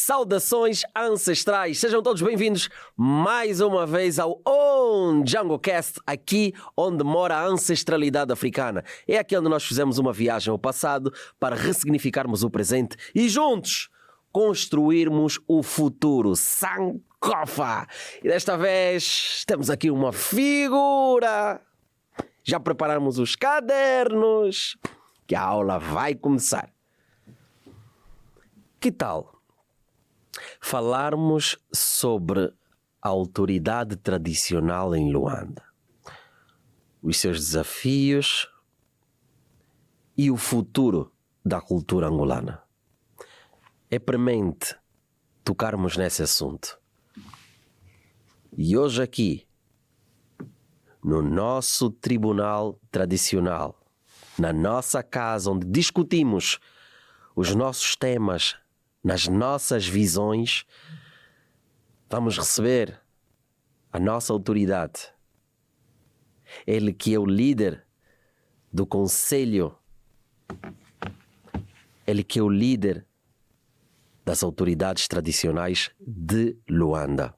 Saudações ancestrais, sejam todos bem-vindos mais uma vez ao OnDjangoCast, aqui onde mora a ancestralidade africana. É aqui onde nós fizemos uma viagem ao passado para ressignificarmos o presente e juntos construirmos o futuro. Sankofa! E desta vez temos aqui uma figura. Já preparamos os cadernos, que a aula vai começar. Que tal falarmos sobre a autoridade tradicional em Luanda, os seus desafios e o futuro da cultura angolana? É premente tocarmos nesse assunto. E hoje aqui, no nosso tribunal tradicional, na nossa casa onde discutimos os nossos temas, nas nossas visões, vamos receber a nossa autoridade. Ele que é o líder do Conselho, ele que é o líder das autoridades tradicionais de Luanda.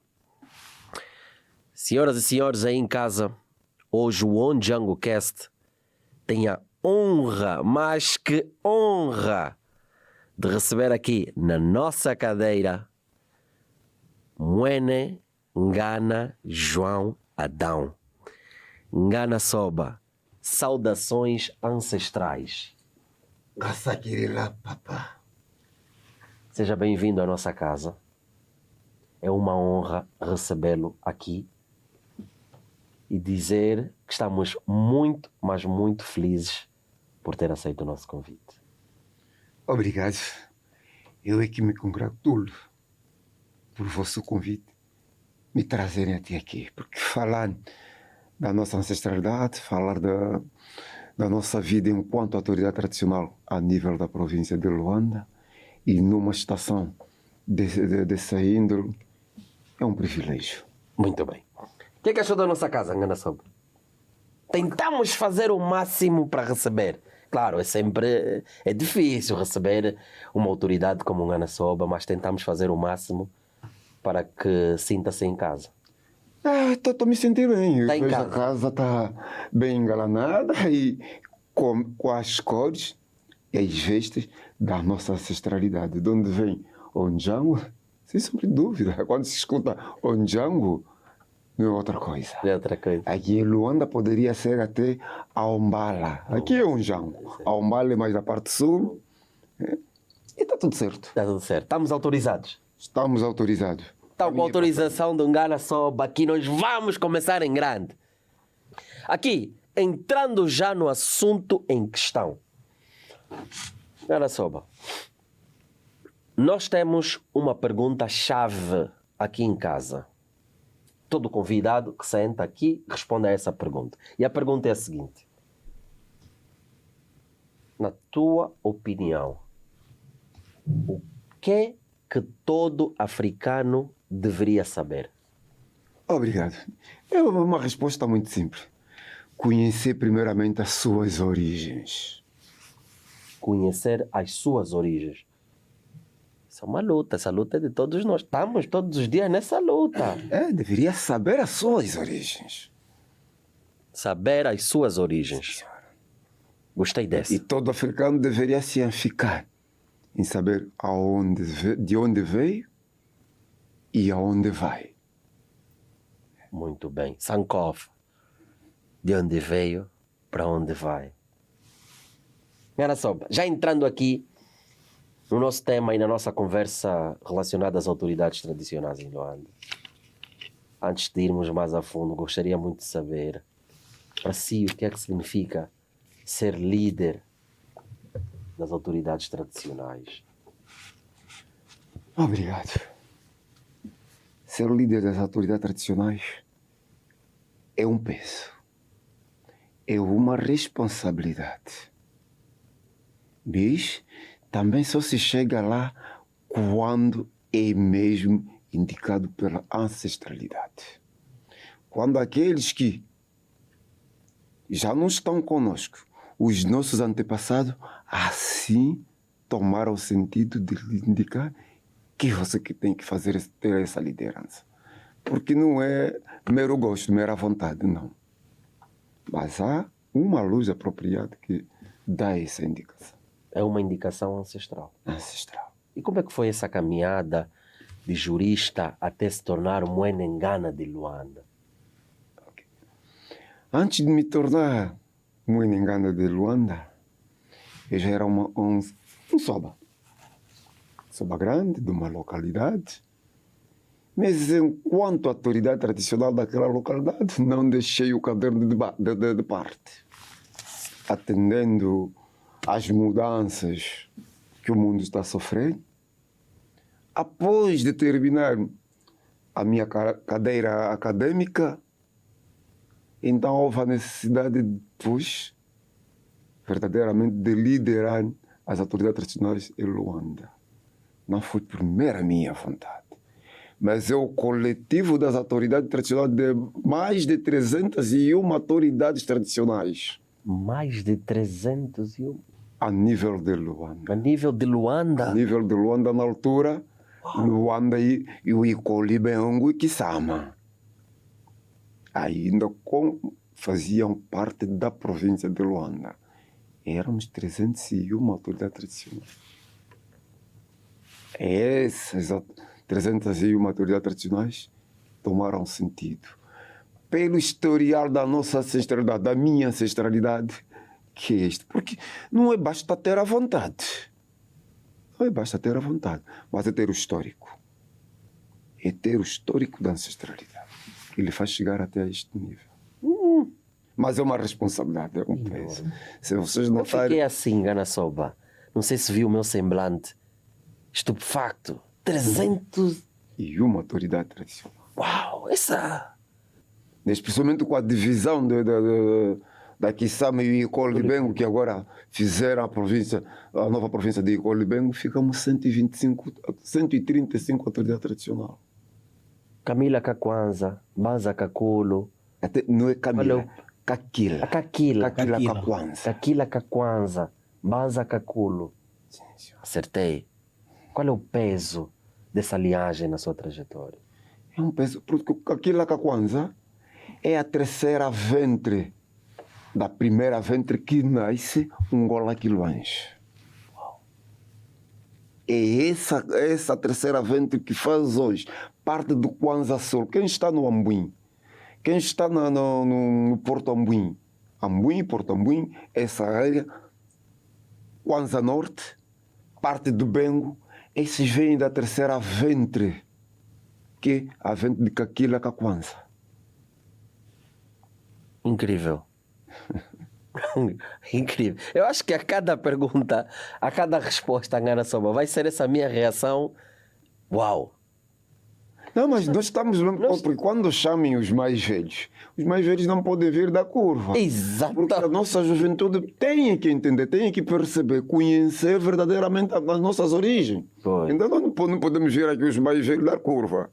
Senhoras e senhores aí em casa, hoje o OnDjangoCast tem a honra, mais que honra, de receber aqui na nossa cadeira Mwene Ngana João Adão. Ngana Soba, saudações ancestrais. Gaçaquirila, papá. Seja bem-vindo à nossa casa. É uma honra recebê-lo aqui e dizer que estamos muito, mas muito felizes por ter aceito o nosso convite. Obrigado. Eu é que me congratulo por vosso convite, me trazerem até aqui, porque falar da nossa ancestralidade, falar da nossa vida enquanto autoridade tradicional a nível da província de Luanda e numa estação dessa índole é um privilégio. Muito bem. O que é que achou da nossa casa, Ngana Soba? Tentamos fazer o máximo para receber. Claro, é difícil receber uma autoridade como o Ngana Soba, mas tentamos fazer o máximo para que sinta-se em casa. Estou me sentindo bem. Tá em Vejo casa. a casa está bem engalanada e com as cores e as vestes da nossa ancestralidade. De onde vem OnDjango? Sem sombra de dúvida. Quando se escuta OnDjango, não é outra coisa. É outra coisa. Aqui em Luanda poderia ser até a Ombala. Aqui é OnDjango. A Ombala é mais da parte sul. E está tudo certo. Está tudo certo. Estamos autorizados. Estamos autorizados. Então, com a autorização do Ngana Soba, aqui nós vamos começar em grande. Aqui, entrando já no assunto em questão. Ngana Soba, nós temos uma pergunta-chave aqui em casa. Todo convidado que senta aqui responde a essa pergunta. E a pergunta é a seguinte. Na tua opinião, o que todo africano deveria saber? Obrigado. É uma resposta muito simples. Conhecer primeiramente as suas origens. Conhecer as suas origens. Isso é uma luta. Essa luta é de todos nós. Estamos todos os dias nessa luta. Deveria saber as suas origens. Saber as suas origens. Gostei dessa. E todo africano deveria se ficar em saber de onde veio e aonde vai. Muito bem. Sankofa. De onde veio, para onde vai. Ngana Soba, já entrando aqui no nosso tema e na nossa conversa relacionada às autoridades tradicionais em Luanda, antes de irmos mais a fundo, gostaria muito de saber para si o que é que significa ser líder das autoridades tradicionais. Obrigado. Ser líder das autoridades tradicionais é um peso, é uma responsabilidade. Mas também só se chega lá quando é mesmo indicado pela ancestralidade. Quando aqueles que já não estão conosco, os nossos antepassados, assim tomaram o sentido de indicar que você que tem que fazer ter essa liderança. Porque não é mero gosto, mera vontade, não. Mas há uma luz apropriada que dá essa indicação. É uma indicação ancestral. Ancestral. E como é que foi essa caminhada de jurista até se tornar um Mwenengana de Luanda? Okay. Antes de me tornar Mwenengana de Luanda, eu já era um soba. Soba grande, de uma localidade. Mas enquanto autoridade tradicional daquela localidade, não deixei o caderno de parte. Atendendo às mudanças que o mundo está sofrendo. Após de terminar a minha cadeira acadêmica, então houve a necessidade depois, verdadeiramente, de liderar as autoridades tradicionais em Luanda. Não foi por mera minha vontade, mas é o coletivo das autoridades tradicionais de mais de 301 autoridades tradicionais. Mais de 301? A nível de Luanda. A nível de Luanda? A nível de Luanda, na altura, Luanda e o Icoli Bengo e Kisama. Ainda faziam parte da província de Luanda. Éramos 301 autoridades tradicionais. Essas 301 autoridades tradicionais tomaram sentido. Pelo historial da nossa ancestralidade, da minha ancestralidade, que é este. Porque não é basta ter a vontade. Não é basta ter a vontade, mas é ter o histórico. É ter o histórico da ancestralidade. Que lhe faz chegar até este nível. Mas é uma responsabilidade, é um peso. Se vocês Eu notarem... fiquei assim, Ganasoba. Não sei se viu o meu semblante. Estupefacto. 300... E uma autoridade tradicional. Uau, essa... Especialmente com a divisão da Kisama e Icoli Bengo, que agora fizeram a nova província de Icoli Bengo, ficamos 135 autoridades tradicionais. Camila Kakwanza, Banza Kakulo. Até, não é Camila, Kakila. A Kakila. Kakila Kakwanza. Kakila Kakwanza, Banza Kakulo. Acertei. Qual é o peso dessa linhagem na sua trajetória? É um peso, porque Kakila Kakwanza é a terceira ventre da primeira ventre que nasce Ngola Quilões. É essa terceira ventre que faz hoje parte do Kwanza Sul. Quem está no Ambuim, quem está no Porto Ambuim, Ambuim, Porto Ambuim, essa área, Kwanza Norte, parte do Bengo, esses vêm da terceira ventre, que é a ventre de Kakila Kakwanza. Incrível. Incrível. Eu acho que a cada pergunta, a cada resposta, Ngana Soba, vai ser essa minha reação. Uau! Não, mas nós estamos... Porque quando chamem os mais velhos não podem vir da curva. Exato. Porque a nossa juventude tem que entender, tem que perceber, conhecer verdadeiramente as nossas origens. Pois. Então não podemos vir aqui os mais velhos da curva.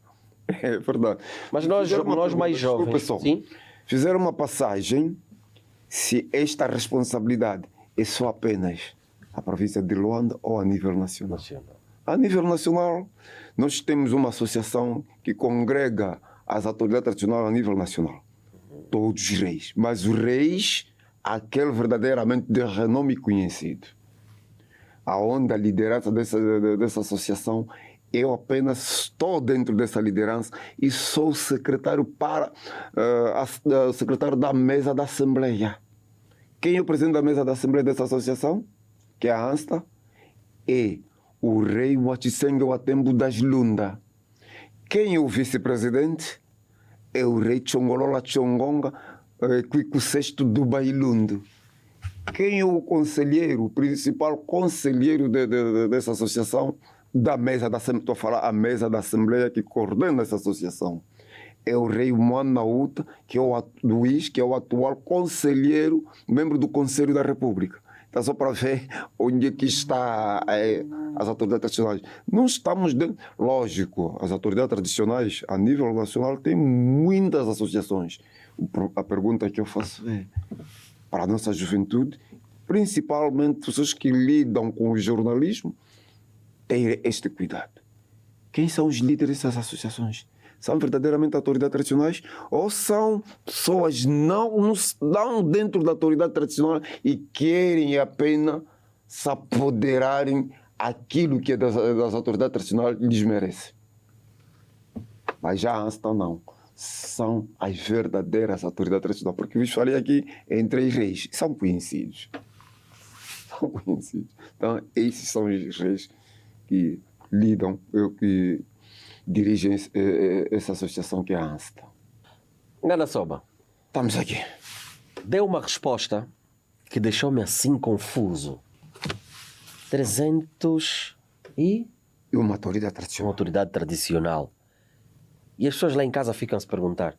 É verdade. Mas nós mais jovens, pessoal, sim? Fizeram uma passagem se esta responsabilidade é só apenas a província de Luanda ou a nível nacional. A nível nacional, nós temos uma associação que congrega as autoridades tradicionais a nível nacional. Todos os reis. Mas os reis, aquele verdadeiramente de renome conhecido. Aonde a liderança dessa associação, eu apenas estou dentro dessa liderança e sou o secretário secretário da mesa da Assembleia. Quem é o presidente da mesa da Assembleia dessa associação? Que é a ANSTA. É o rei Wachisenga Watembo das Lunda. Quem é o vice-presidente? É o rei Chongolola Chongonga Quico VI do Bailundo. Quem é o conselheiro, o principal conselheiro dessa associação? Da mesa da Assembleia, estou a falar a mesa da Assembleia que coordena essa associação. É o rei Moanauta, que é o Luís, que é o atual conselheiro, membro do Conselho da República. Então, só para ver onde é que está as autoridades tradicionais. Não estamos dentro... Lógico, as autoridades tradicionais, a nível nacional, têm muitas associações. A pergunta que eu faço é, para a nossa juventude, principalmente pessoas que lidam com o jornalismo, ter este cuidado. Quem são os líderes dessas associações? São verdadeiramente autoridades tradicionais ou são pessoas não dentro da autoridade tradicional e querem apenas se apoderarem aquilo que é das autoridades tradicionais lhes merece? Mas já a ANSTA não. São as verdadeiras autoridades tradicionais. Porque eu falei aqui em 3 reis. São conhecidos. São conhecidos. Então, esses são os reis que lidam, que dirigem essa associação que é a ANSTA. Ngana Soba, Estamos aqui. deu uma resposta que deixou-me assim confuso. 300 e... E uma autoridade uma tradicional. autoridade tradicional. E as pessoas lá em casa ficam a se perguntar: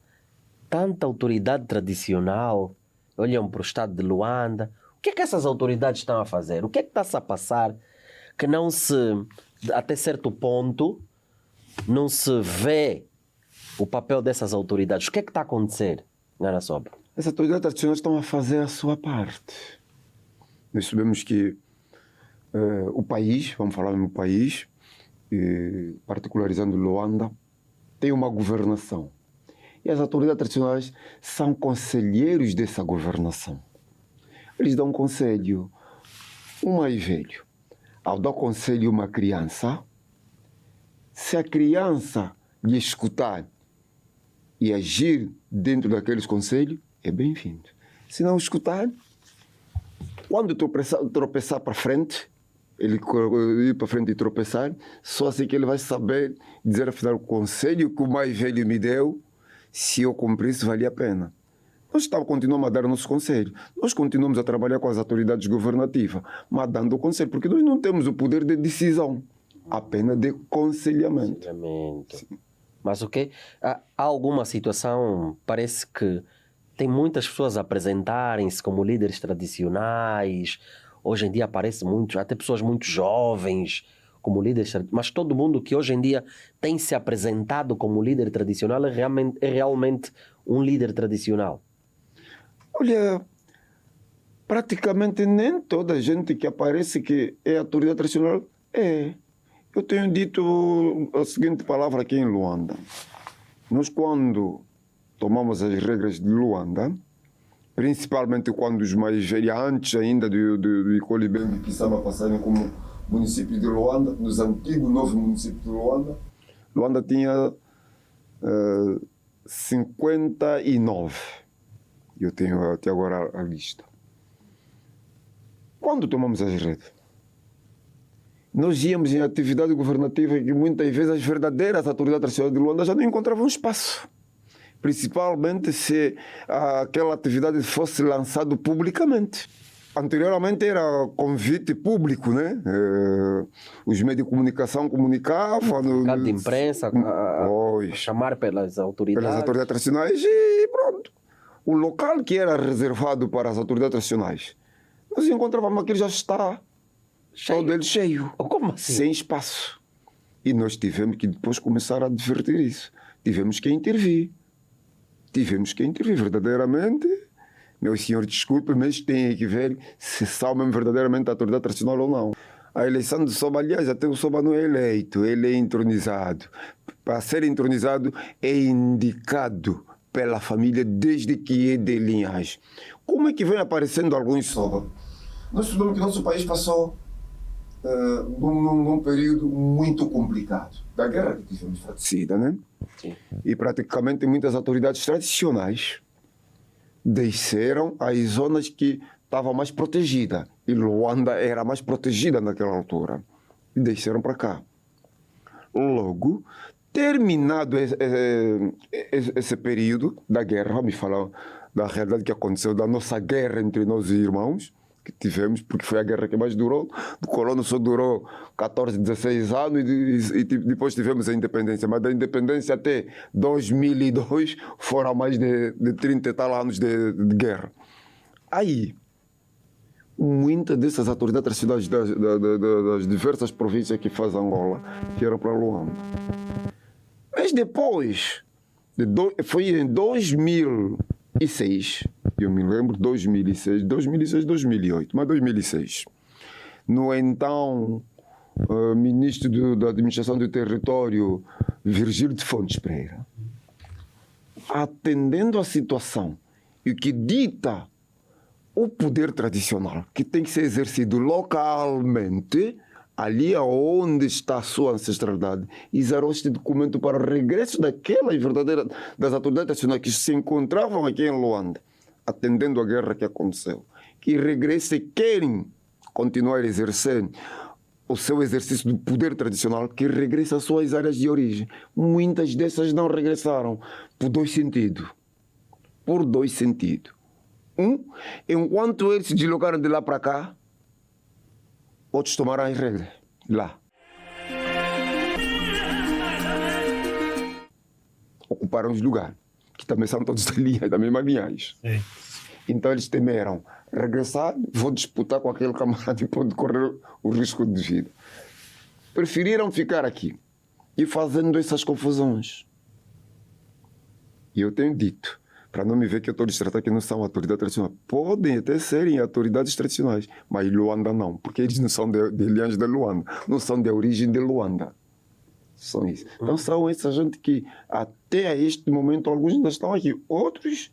tanta autoridade tradicional, olham para o estado de Luanda, o que é que essas autoridades estão a fazer? O que é que está-se a passar que não se, até certo ponto, não se vê o papel dessas autoridades? O que é que está a acontecer, Ngana Soba? As autoridades tradicionais estão a fazer a sua parte. Nós sabemos que o país, vamos falar no país, particularizando Luanda, tem uma governação. E as autoridades tradicionais são conselheiros dessa governação. Eles dão conselho. Um mais velho, ao dar conselho a uma criança, se a criança lhe escutar e agir dentro daqueles conselhos, é bem-vindo. Se não escutar, quando tropeçar para frente, ele ir para frente e tropeçar, só assim que ele vai saber dizer, afinal, o conselho que o mais velho me deu, se eu cumprisse, valia a pena. Nós continuamos a dar o nosso conselho. Nós continuamos a trabalhar com as autoridades governativas, mas dando o conselho, porque nós não temos o poder de decisão, apenas de conselhamento. Mas o quê? Há alguma situação, parece que tem muitas pessoas a apresentarem-se como líderes tradicionais. Hoje em dia aparecem muitos, até pessoas muito jovens como líderes, mas todo mundo que hoje em dia tem se apresentado como líder tradicional é realmente um líder tradicional. Olha, praticamente nem toda a gente que aparece que é autoridade tradicional é. Eu tenho dito a seguinte palavra aqui em Luanda. Nós, quando tomamos as regras de Luanda, principalmente quando os mais velhos, antes ainda do Icolibembe, que estava passando como município de Luanda, nos antigos 9 municípios de Luanda, Luanda tinha 59. Eu tenho até agora a lista. Quando tomamos as redes, nós íamos em atividade governativa que muitas vezes as verdadeiras autoridades tradicionais de Luanda já não encontravam espaço. Principalmente se aquela atividade fosse lançada publicamente. Anteriormente era convite público, né? Os meios de comunicação comunicavam. Comunicado de imprensa, a chamar pelas autoridades. Pelas autoridades tradicionais e pronto. O local que era reservado para as autoridades tradicionais, nós encontrávamos aquilo já está todo ele cheio. Como assim? Sem espaço. E nós tivemos que depois começar a advertir isso. Tivemos que intervir. Verdadeiramente. Meu senhor, desculpe, mas tem que ver se são mesmo verdadeiramente a autoridade tradicional ou não. A eleição do Soba, aliás, até o Soba não é eleito, ele é entronizado. Para ser entronizado, é indicado pela família desde que é de linhagem. Como é que vem aparecendo alguns Soba? Nós sabemos que nosso país passou num período muito complicado. Da guerra que tivemos fratricida, né? Sim. E praticamente muitas autoridades tradicionais desceram às zonas que estavam mais protegidas. E Luanda era mais protegida naquela altura. E desceram para cá. Logo, terminado esse período da guerra, vamos falar da realidade que aconteceu, da nossa guerra entre nós irmãos, que tivemos, porque foi a guerra que mais durou. O colono só durou 14, 16 anos e depois tivemos a independência. Mas da independência até 2002 foram mais de 30 e tal anos de guerra. Aí, muitas dessas autoridades tradicionais das diversas províncias que faz Angola vieram para Luanda. Mas depois, foi em 2006, eu me lembro, 2006, 2008, mas 2006, no então ministro da Administração do Território, Virgílio de Fontes Pereira, atendendo à situação e o que dita o poder tradicional, que tem que ser exercido localmente, ali onde está a sua ancestralidade, e zerou este documento para o regresso daquelas verdadeiras das autoridades nacionais que se encontravam aqui em Luanda, atendendo à guerra que aconteceu, que regressem e querem continuar a exercer o seu exercício do poder tradicional, que regressa às suas áreas de origem. Muitas dessas não regressaram por dois sentidos. Por dois sentidos. Enquanto eles se deslocaram de lá para cá, outros tomaram as regras lá. Ocuparam os lugares, que também são todos da mesma linhagem. Então eles temeram regressar, vou disputar com aquele camarada e pode correr o risco de vida. Preferiram ficar aqui e fazendo essas confusões. E eu tenho dito, para não me ver que eu estou distratado que não são autoridades tradicionais. Podem até serem autoridades tradicionais, mas Luanda não, porque eles não são de linhagem de Luanda, não são de origem de Luanda. São isso. Então são essa gente que até a este momento alguns ainda estão aqui, outros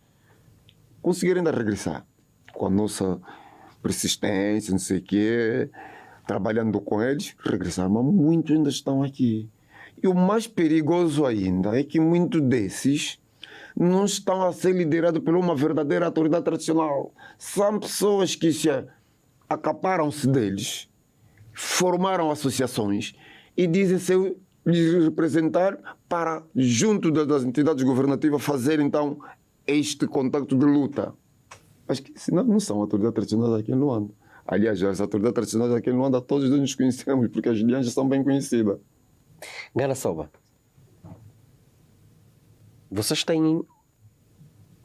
conseguiram ainda regressar com a nossa persistência, não sei o quê, trabalhando com eles, regressaram, mas muitos ainda estão aqui. E o mais perigoso ainda é que muitos desses não estão a ser liderados por uma verdadeira autoridade tradicional. São pessoas que se acaparam-se deles, formaram associações e dizem-se lhes representar para, junto das entidades governativas, fazer então este contacto de luta. Mas que senão não são autoridades tradicionais aqui em Luanda. Aliás, as autoridades tradicionais aqui em Luanda todos nos conhecemos, porque as linhagens são bem conhecidas. Ngana Soba, vocês têm,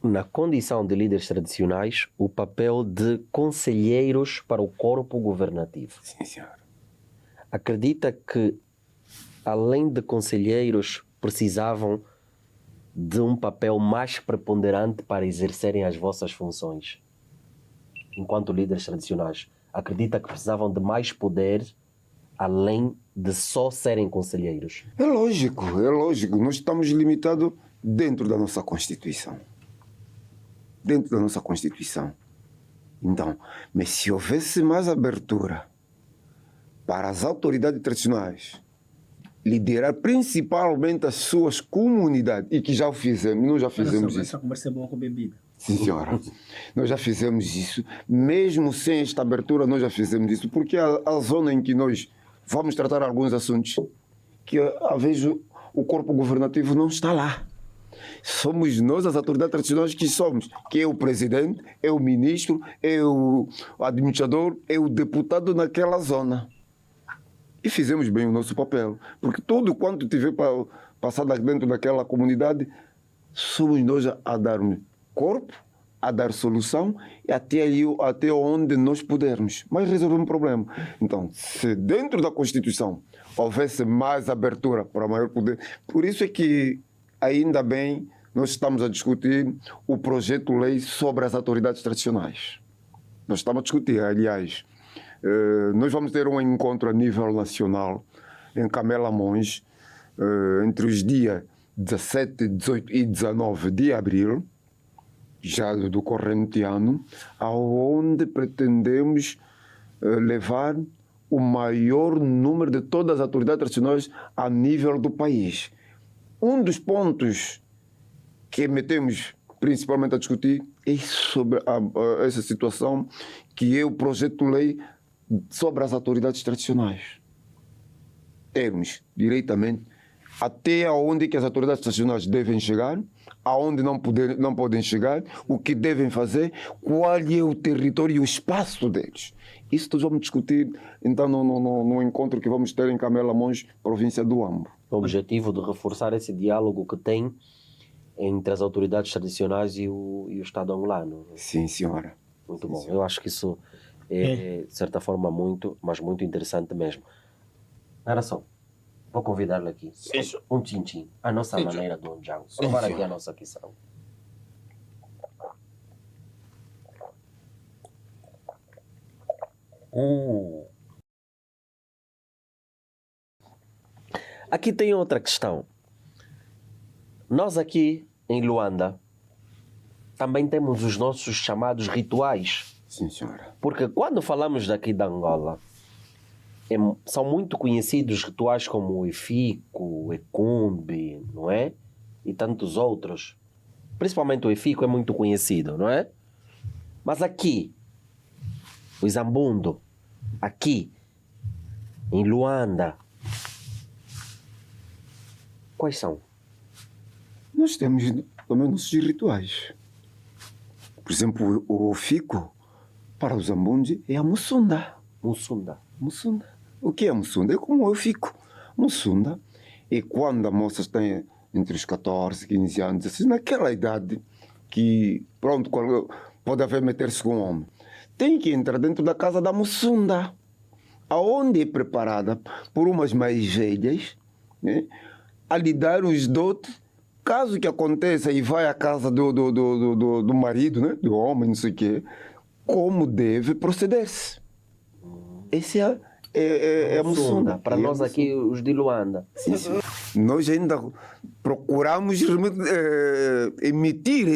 na condição de líderes tradicionais, o papel de conselheiros para o corpo governativo. Sim, senhora. Acredita que, além de conselheiros, precisavam de um papel mais preponderante para exercerem as vossas funções? Enquanto líderes tradicionais, acredita que precisavam de mais poder, além de só serem conselheiros? É lógico. Nós estamos limitados dentro da nossa Constituição. Dentro da nossa Constituição. Então, mas se houvesse mais abertura para as autoridades tradicionais liderar principalmente as suas comunidades, e que já o fizemos, nós já fizemos isso. Essa conversa é boa com bebida. Sim, senhora. Nós já fizemos isso. Mesmo sem esta abertura, nós já fizemos isso, porque a zona em que nós vamos tratar alguns assuntos, que às vezes o corpo governativo não está lá. Somos nós, as autoridades tradicionais, que somos, que é o presidente, é o ministro, é o administrador, é o deputado naquela zona. E fizemos bem o nosso papel, porque tudo quanto tiver passado dentro daquela comunidade, somos nós a dar corpo, a dar solução e até onde nós pudermos, mas resolver um problema. Então, se dentro da Constituição houvesse mais abertura para maior poder, por isso é que ainda bem nós estamos a discutir o projeto-lei sobre as autoridades tradicionais. Nós estamos a discutir, aliás, nós vamos ter um encontro a nível nacional em Camela Monge, entre os dias 17, 18 e 19 de abril, já do corrente ano, aonde pretendemos levar o maior número de todas as autoridades tradicionais a nível do país. Um dos pontos que metemos principalmente a discutir é sobre essa situação, que é o projeto-lei sobre as autoridades tradicionais. Termos diretamente até onde que as autoridades tradicionais devem chegar, aonde não podem chegar, o que devem fazer, qual é o território e o espaço deles. Isso nós vamos discutir então no encontro que vamos ter em Camela Monge, província do Ambo. O objetivo de reforçar esse diálogo que tem entre as autoridades tradicionais e o Estado angolano. Sim, senhora. Muito bom. Eu acho que isso é, de certa forma, muito, mas muito interessante mesmo. Era só, vou convidar-lhe aqui. Um tchim-tchim, a nossa maneira do Ndjango. Provar aqui a nossa questão. Aqui tem outra questão. Nós aqui em Luanda também temos os nossos chamados rituais. Sim, senhora. Porque quando falamos daqui da Angola, são muito conhecidos rituais como o Efico, o Ecumbe, não é? E tantos outros. Principalmente o Efico é muito conhecido, não é? Mas aqui, o Zambundo, aqui, em Luanda, quais são? Nós temos também nossos rituais. Por exemplo, o Fico, para os Zambundi, é a Mussunda. Mussunda. Mussunda. O que é Mussunda? É como eu fico. Mussunda é quando a moça está entre os 14 15 anos, assim, naquela idade que, pronto, pode haver meter-se com um homem. Tem que entrar dentro da casa da Mussunda, aonde é preparada por umas mais velhas, né, a lhe dar os dotes. Caso que aconteça e vai à casa do marido, né, do homem, não sei o quê, como deve proceder-se. Esse é a Mussunda. Para nós aqui, os de Luanda. Sim, sim. Nós ainda procuramos emitir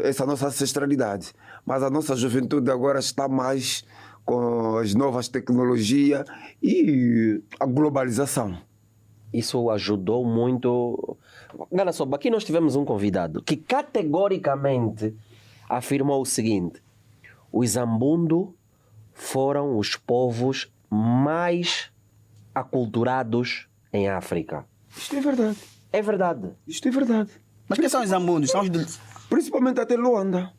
essa nossa ancestralidade. Mas a nossa juventude agora está mais com as novas tecnologias e a globalização. Isso ajudou muito. Olha só, aqui nós tivemos um convidado que categoricamente afirmou o seguinte: os Zambundo foram os povos mais aculturados em África. Isto é verdade. É verdade. Isto é verdade. Mas quem são os Zambundos? São os do... Principalmente até Luanda.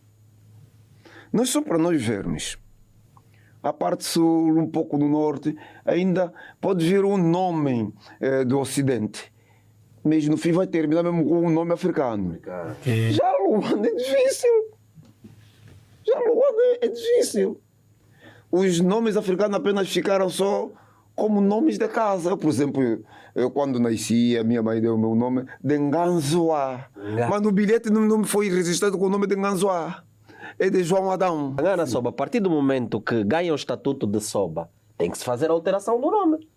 Nós só para nós vermos. A parte sul, um pouco do norte, ainda pode vir um nome do ocidente. Mas no fim vai terminar mesmo com um nome africano. Já Luanda é difícil. Já Luanda é difícil. Os nomes africanos apenas ficaram só como nomes de casa. Por exemplo, eu quando nasci, a minha mãe deu o meu nome de Nganzoa. Mas no bilhete não me foi registrado com o nome de Nganzoa. É de João Adão. Ana Soba, a partir do momento que ganha o estatuto de Soba, tem que se fazer a alteração do nome.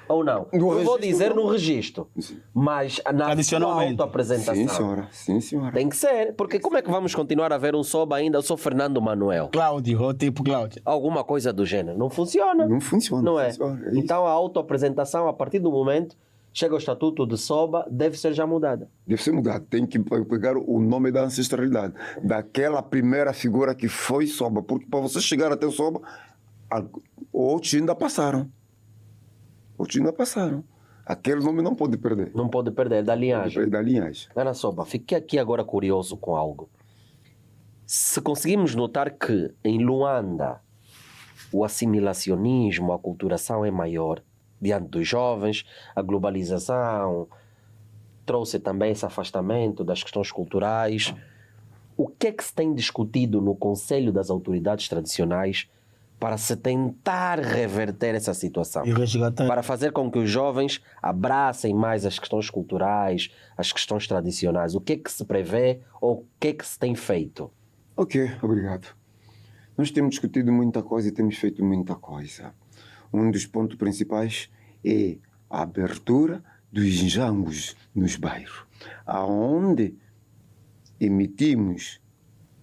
Ou não? No Eu vou registro, dizer não. no registro. Mas na Adicionalmente. autoapresentação. Sim, senhora. Sim, senhora. Tem que ser. Porque como é que vamos continuar a ver um Soba ainda? Eu sou Fernando Manuel. Cláudio, ou tipo Cláudio. Alguma coisa do gênero. Não funciona. Não funciona. Não é? Senhora, isso. Então a autoapresentação, a partir do momento, chega o estatuto de Soba, deve ser já mudada. Deve ser mudado. Tem que pegar o nome da ancestralidade. Daquela primeira figura que foi Soba. Porque para você chegar até o Soba, outros ainda passaram. Outros ainda passaram. Aquele nome não pode perder. Não pode perder da linhagem. Pode perder da linhagem. Ana Soba, fiquei aqui agora curioso com algo. Se conseguimos notar que em Luanda o assimilacionismo, a aculturação é maior diante dos jovens, a globalização trouxe também esse afastamento das questões culturais. O que é que se tem discutido no Conselho das Autoridades Tradicionais para se tentar reverter essa situação? E resgatar. Para fazer com que os jovens abracem mais as questões culturais, as questões tradicionais. O que é que se prevê ou o que é que se tem feito? Ok, obrigado. Nós temos discutido muita coisa e temos feito muita coisa. Um dos pontos principais é a abertura dos jangos nos bairros, aonde emitimos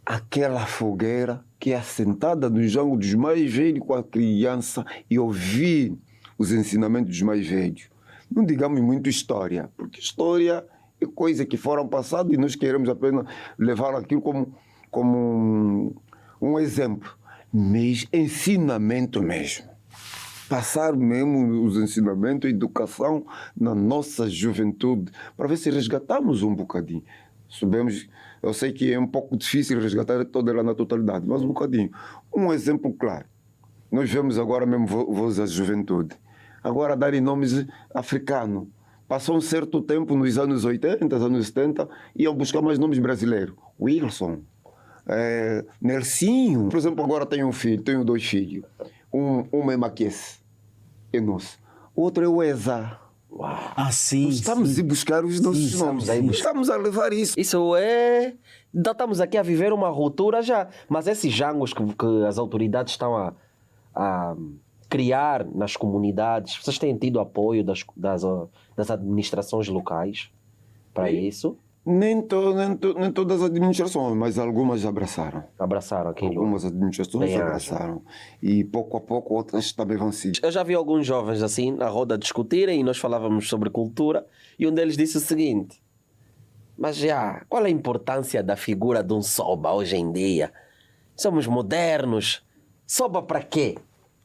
aquela fogueira que é assentada no jango dos mais velhos com a criança e ouvir os ensinamentos dos mais velhos. Não digamos muito história, porque história é coisa que foram passadas e nós queremos apenas levar aquilo como um exemplo, mas ensinamento mesmo. Passar mesmo os ensinamentos, a educação na nossa juventude, para ver se resgatamos um bocadinho. Sabemos, eu sei que é um pouco difícil resgatar toda ela na totalidade, mas um bocadinho. Um exemplo claro. Nós vemos agora mesmo voz da juventude. Agora darem nomes africanos. Passou um certo tempo, nos anos 80, anos 70, iam buscar mais nomes brasileiros. Wilson, Nelsinho. Por exemplo, agora tenho um filho, tenho 2 filhos. Um é Maquesse, é nosso. O outro é o Eza. Uau. Ah, sim. Nós estamos a buscar os nossos nomes. Estamos a levar isso. Isso é... Então estamos aqui a viver uma ruptura já. Mas esses jangos que as autoridades estão a criar nas comunidades? Vocês têm tido apoio das administrações locais para isso? Nem todas as administrações, mas algumas abraçaram. Abraçaram aquilo? Algumas administrações Bem abraçaram. E pouco a pouco outras também vão seguir. Eu já vi alguns jovens assim na roda discutirem e nós falávamos sobre cultura e um deles disse o seguinte: mas já, qual é a importância da figura de um Soba hoje em dia? Somos modernos. Soba para quê?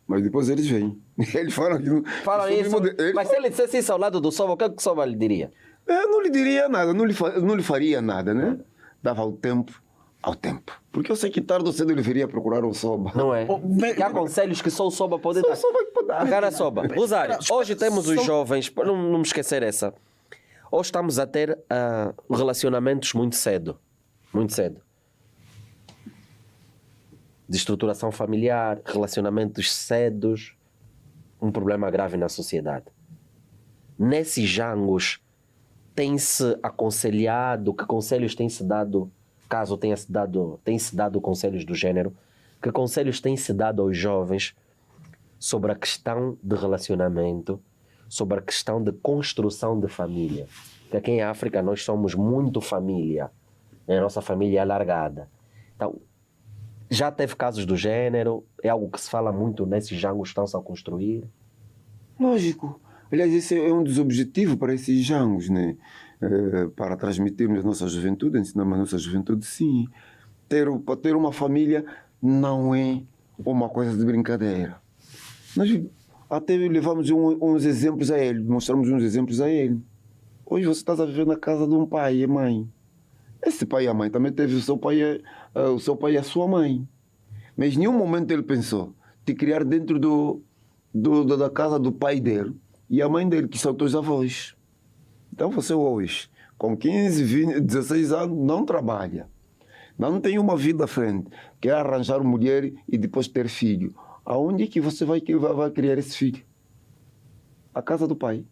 Mas depois eles vêm. Eles falam que... Fala isso. Mas se ele dissesse isso ao lado do Soba, o que é que o Soba lhe diria? Eu não lhe diria nada, não lhe faria nada, né? Dava o tempo ao tempo. Porque eu sei que tarde ou cedo ele viria procurar o Soba. Não é? Que há conselhos que só o Soba pode Só dar. o Soba que pode dar. Cara, Soba. Rosário, hoje temos os jovens, para não me esquecer essa. Hoje estamos a ter relacionamentos muito cedo. Muito cedo. Destruturação familiar, relacionamentos cedos, um problema grave na sociedade. Nesses jangos, tem-se aconselhado, que conselhos têm-se dado, caso tenha-se dado conselhos do género, que conselhos têm-se dado aos jovens sobre a questão de relacionamento, sobre a questão de construção de família? Porque aqui em África nós somos muito família, a nossa família é alargada. Então, já teve casos do género? É algo que se fala muito nesses jangos que estão-se a construir? Lógico. Aliás, esse é um dos objetivos para esses jangos, né? Para transmitirmos a nossa juventude, ensinarmos a nossa juventude, sim. Para ter uma família não é uma coisa de brincadeira. Nós até levamos uns exemplos a ele, mostramos uns exemplos a ele. Hoje você está a viver na casa de um pai e mãe. Esse pai e a mãe também teve o seu pai e a sua mãe. Mas em nenhum momento ele pensou de criar dentro da casa do pai dele e a mãe dele, que são teus avós. Então você hoje, com 15, 20, 16 anos, não trabalha. Não tem uma vida à frente. Quer arranjar mulher e depois ter filho. Aonde é que você vai criar esse filho? A casa do pai.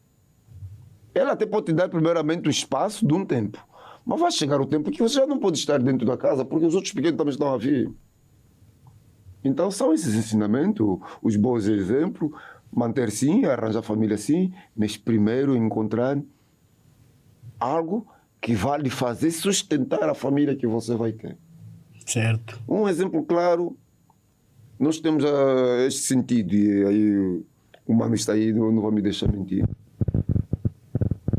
Ela até pode te dar primeiramente o espaço de um tempo. Mas vai chegar o tempo que você já não pode estar dentro da casa porque os outros pequenos também estão a vir. Então são esses ensinamentos, os bons exemplos, manter sim, arranjar família sim, mas primeiro encontrar algo que vai lhe fazer sustentar a família que você vai ter. Certo. Um exemplo claro, nós temos este sentido, e aí o mano está aí, não vai me deixar mentir.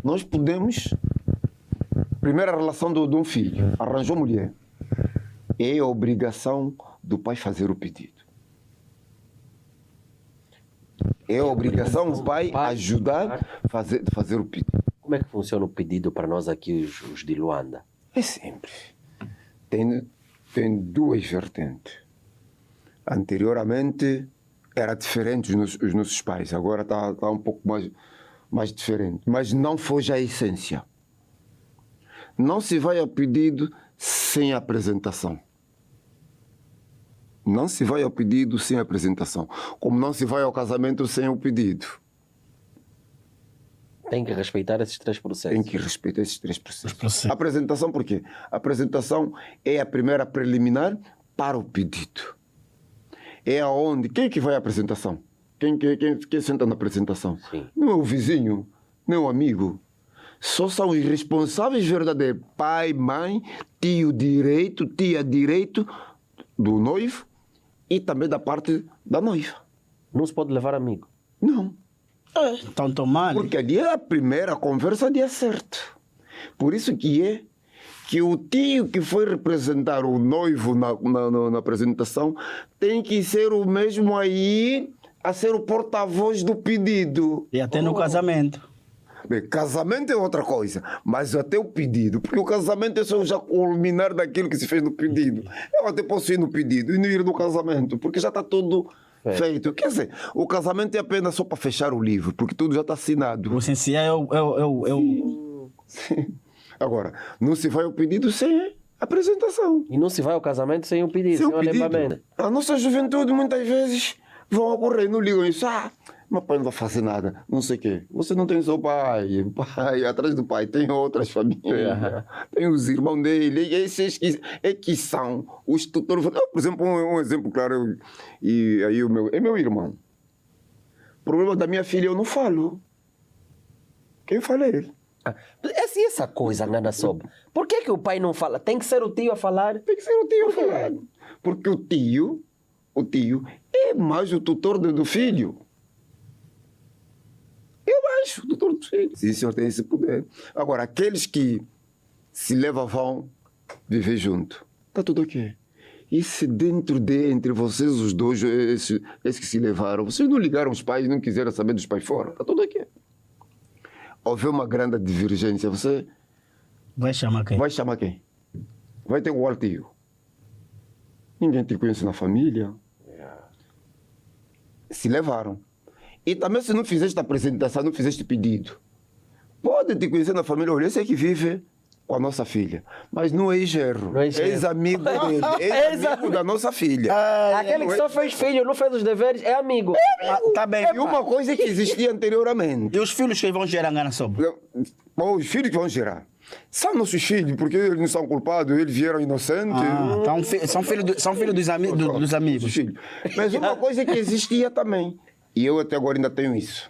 Nós podemos, primeira relação de um filho, arranjou mulher, é a obrigação do pai fazer o pedido. É a obrigação do pai ajudar a fazer o pedido. Como é que funciona o pedido para nós aqui, os de Luanda? É simples. Tem duas vertentes. Anteriormente era diferente os nossos pais, agora está um pouco mais diferente. Mas não foge à essência. Não se vai ao pedido sem apresentação. Não se vai ao pedido sem apresentação. Como não se vai ao casamento sem o pedido. Tem que respeitar esses três processos. Tem que respeitar esses três processos. Apresentação por quê? A apresentação é a primeira preliminar para o pedido. É aonde? Quem é que vai à apresentação? Quem senta na apresentação? Sim. Não é o vizinho, não é o amigo. Só são os responsáveis verdadeiros. Pai, mãe, tio direito, tia direito do noivo e também da parte da noiva. Não se pode levar amigo. Não. Então tomar. Porque ali é a primeira conversa de acerto. Por isso que o tio que foi representar o noivo na apresentação tem que ser o mesmo aí a ser o porta-voz do pedido. E até no casamento. Bem, casamento é outra coisa, mas até o pedido, porque o casamento é só já culminar daquilo que se fez no pedido. Eu até posso ir no pedido e não ir no casamento, porque já está tudo feito. Quer dizer, o casamento é apenas só para fechar o livro, porque tudo já está assinado. O essencial é o... Agora, não se vai ao pedido sem apresentação. E não se vai ao casamento sem o pedido, sem o alemamento. A nossa juventude muitas vezes vão ocorrer, não ligam isso. Meu pai não vai fazer nada, não sei o quê. Você não tem seu pai, atrás do pai tem outras famílias, tem os irmãos dele, e esses que são os tutores. Por exemplo, um exemplo claro, e aí é meu irmão. problema da minha filha eu não falo. Quem fala é ele. Essa coisa, Ngana Sob. Por que o pai não fala? Tem que ser o tio a falar? Tem que ser o tio a falar. Porque o tio é mais o tutor do filho. Eu acho, o tutor do filho. Sim, o senhor tem esse poder. Agora, aqueles que se levam vão viver junto, está tudo ok. E se entre vocês os dois, esses que se levaram, vocês não ligaram os pais, não quiseram saber dos pais fora, está tudo ok. Houve uma grande divergência, você Vai chamar quem? vai chamar quem? Vai ter o tio. Ninguém te conhece na família. Se levaram. E também se não fizeste apresentação, não fizeste pedido. Pode te conhecer na família, olha, esse é que vive com a nossa filha. Mas não é ex-gerro. Não é ex-gerro. Ex-amigo dele. Ex-amigo da nossa filha. Aquele que só fez filho, não fez os deveres, é amigo. Tá bem. E uma coisa que existia anteriormente. E os filhos que vão gerar Ngana Sob? Bom, os filhos que vão gerar. São nossos filhos, porque eles não são culpados, eles vieram inocentes. Então, são filhos dos Os amigos. filhos. Mas uma coisa que existia também, e eu até agora ainda tenho isso.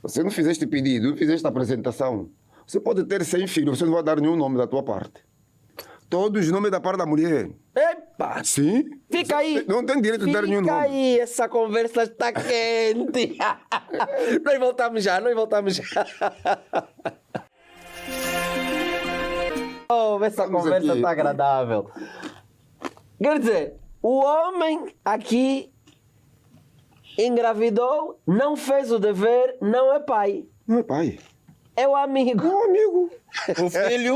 Você não fizeste pedido, não fizeste apresentação. Você pode ter 100 filhos, você não vai dar nenhum nome da tua parte. Todos os nomes da parte da mulher. Epa! Sim. Fica aí! Não tem direito de dar nenhum Fica nome. aí, essa conversa está quente. Nós voltamos já. Oh, essa Vamos conversa aqui. está agradável. Quer dizer, o homem aqui engravidou, não fez o dever, não é pai. Não é pai. É o amigo. Não é amigo. O filho...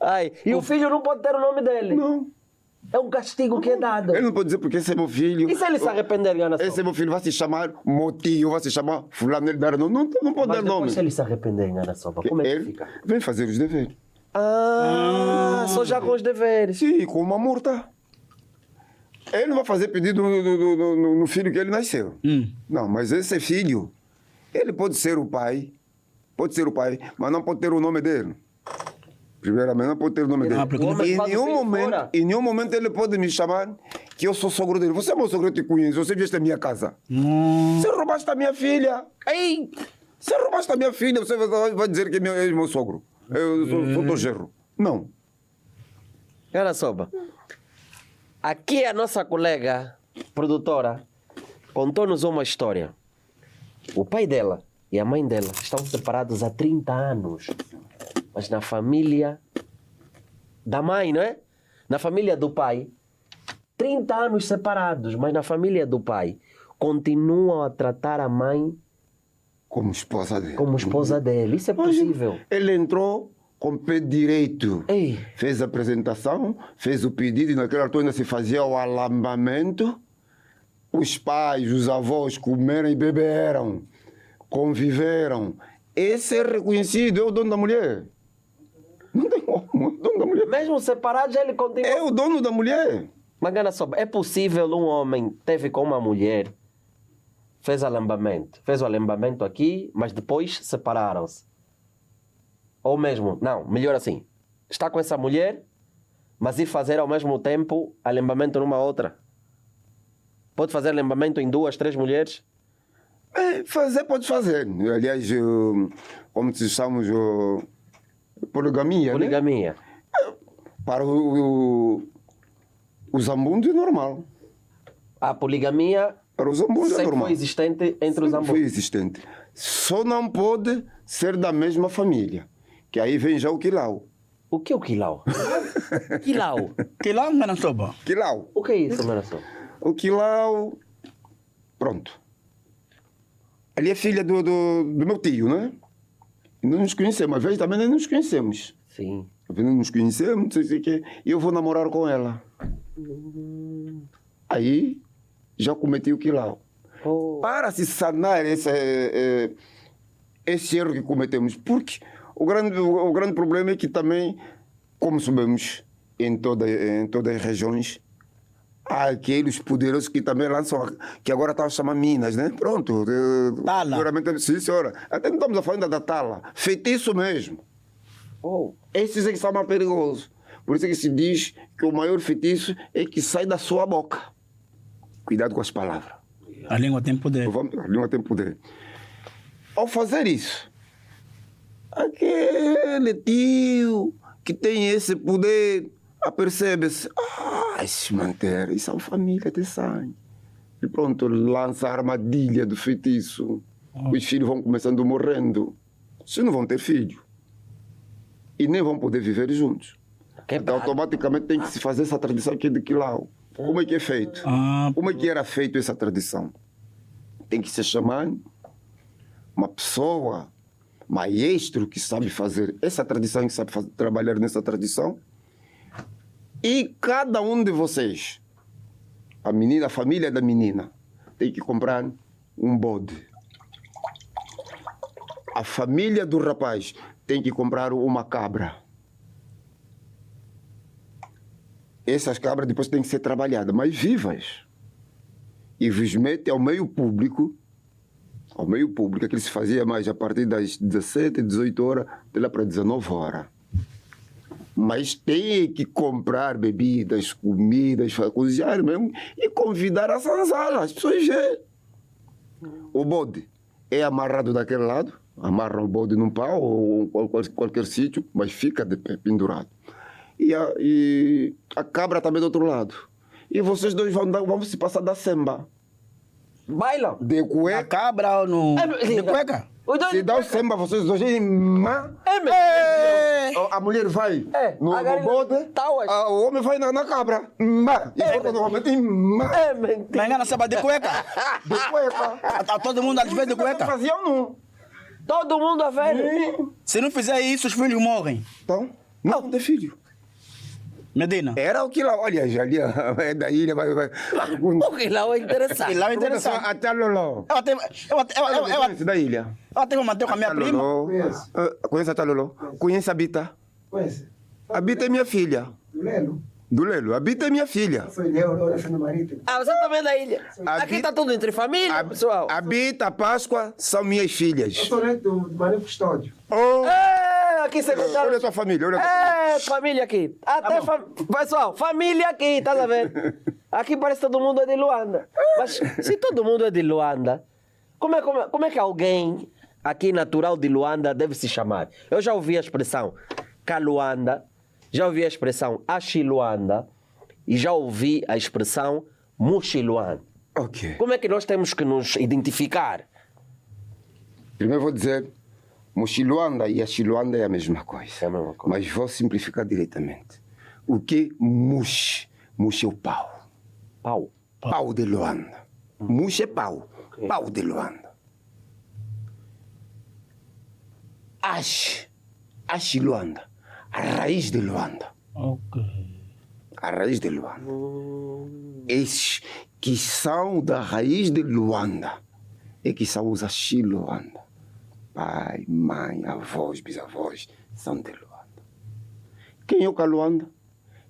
Ai, e o filho não pode ter o nome dele. Não. É um castigo que é dado. Ele não pode dizer porque esse é meu filho. E se ele se arrepender, Gana Sob? Esse é meu filho, vai se chamar Motio, vai se chamar fulano, ele dar nome. Não pode Mas dar depois nome. se ele se arrepender, Gana Sob, como é que Ele fica? vem fazer os deveres. Só já com os deveres. Sim, com uma multa. Ele não vai fazer pedido no filho que ele nasceu. Não, mas esse filho, ele pode ser o pai, mas não pode ter o nome dele. Primeiramente, não pode ter o nome dele. porque o homem E em faz o nenhum filho momento, fora. em nenhum momento ele pode me chamar que eu sou sogro dele. Você é meu sogro, eu te conheço, você vieste a minha casa. Você roubaste a minha filha. Ei! Você roubaste a minha filha, você vai dizer que é meu sogro. Eu sou teu genro. Não. Gana Sob, aqui a nossa colega produtora contou-nos uma história. O pai dela e a mãe dela estão separados há 30 anos. Mas na família da mãe, não é? Na família do pai, 30 anos separados, mas na família do pai, continuam a tratar a mãe Como esposa dele. como esposa dele. Isso é possível. Ele entrou com pé direito. Ei. Fez a apresentação, fez o pedido e naquela altura ainda se fazia o alambamento. Os pais, os avós comeram e beberam, conviveram. Esse é reconhecido, é o dono da mulher. Não tem como, é o dono da mulher. Mesmo separados, ele continua. É o dono da mulher. Mas Gana Sob, é possível um homem teve com uma mulher, fez o alambamento aqui, mas depois separaram-se? Ou mesmo, não, melhor assim, está com essa mulher, mas ir fazer ao mesmo tempo alambamento numa outra? Pode fazer alambamento em 2, 3 mulheres? Fazer, pode fazer. Aliás, como chamamos, poligamia. Né? Poligamia. Para o Zambundo é normal. A poligamia Para o Zambundo é sempre normal. foi existente entre os Sempre foi ambos. existente. Só não pode ser da mesma família. Que aí vem já o quilau. O que é o quilau? Quilau. Que lá Ngana Sob? Quilau. O que é isso, Gana Sob? O quilau... Pronto. Ali é filha do meu tio, né? E não nos conhecemos. Às vezes também não nos conhecemos. Sim. Às vezes não nos conhecemos, não sei o quê. E eu vou namorar com ela. Aí já cometi o quilau. Oh. Para se sanar esse erro que cometemos. Porque o grande problema é que também, como sabemos, em todas as regiões, há aqueles poderosos que também lançam, que agora estão a chamar minas, né? Pronto. Tala. Seguramente, sim, senhora. Até não estamos a falar ainda da tala. Feitiço mesmo. Oh. Esses é que são mais perigosos. Por isso é que se diz que o maior feitiço é que sai da sua boca. Cuidado com as palavras. A língua tem poder. A língua tem poder. Ao fazer isso, aquele tio que tem esse poder, apercebe-se, esses manteiros são família de sangue. E pronto, lança a armadilha do feitiço. Os filhos vão começando morrendo. Vocês não vão ter filho. E nem vão poder viver juntos. Então, automaticamente tem que se fazer essa tradição aqui de Quilau. Como é que é feito? Como é que era feito essa tradição? Tem que se chamar uma pessoa, maestro que sabe fazer essa tradição, que sabe trabalhar nessa tradição. E cada um de vocês, a família da menina, tem que comprar um bode. A família do rapaz tem que comprar uma cabra. Essas cabras depois têm que ser trabalhadas, mas vivas. E vos mete ao meio público, aquilo se fazia mais a partir das 17, 18 horas, até lá para 19 horas. Mas tem que comprar bebidas, comidas, cozinhar mesmo e convidar a senzala, as pessoas verem. O bode é amarrado daquele lado, amarram o bode num pau ou qualquer sítio, mas fica de pé, pendurado. E a cabra também do outro lado. E vocês dois vão se passar da semba. Bailam. De A cueca. cabra ou no... De cueca? Se dá o semba, vocês dois... É mesmo. A mulher vai no Agora, bode, tauas. o homem vai na cabra. E volta novamente. É mentira. Mas engana samba de cueca? De cueca. Tá todo mundo às vezes de cueca? Faziam não. Todo mundo a ver. Se não fizer isso, os filhos morrem. Então, não tem filho. Medina. Era o que lá, olha, ali é da ilha, vai. O que lá é interessante. E lá é interessante. Até Loló. Eu Da ilha. até vou manter com a minha prima. Conhece a Loló? Conhece a Bita? Conhece? A Bita é minha filha. Do Lelo? Do Lelo. A Bita é minha filha. Sou de Aurora, no Marítimo. Ah, você também é da ilha. Aqui está tudo entre família, pessoal. A Bita, a Páscoa são minhas filhas. Eu sou neto do Marinho Custódio. Oh, Aqui você olha a tua família, olha a tua família. família aqui. Até pessoal, família aqui, tá vendo? Aqui parece que todo mundo é de Luanda. Mas se todo mundo é de Luanda, como é que alguém aqui natural de Luanda deve se chamar? Eu já ouvi a expressão Caluanda, já ouvi a expressão Achiluanda e já ouvi a expressão Muxiluanda. Ok. Como é que nós temos que nos identificar? Primeiro vou dizer, Mochiluanda e Achiluanda é a mesma coisa. É a mesma coisa. Mas vou simplificar diretamente. O que Mush? Mush é o pau. Pau. Pau de Luanda. Mush é pau. Ok. Pau de Luanda. Achiluanda. A raiz de Luanda. Ok. A raiz de Luanda. Esses que são da raiz de Luanda é que são os Achiluanda. Pai, mãe, avós, bisavós são de Luanda. Quem é o Caluanda?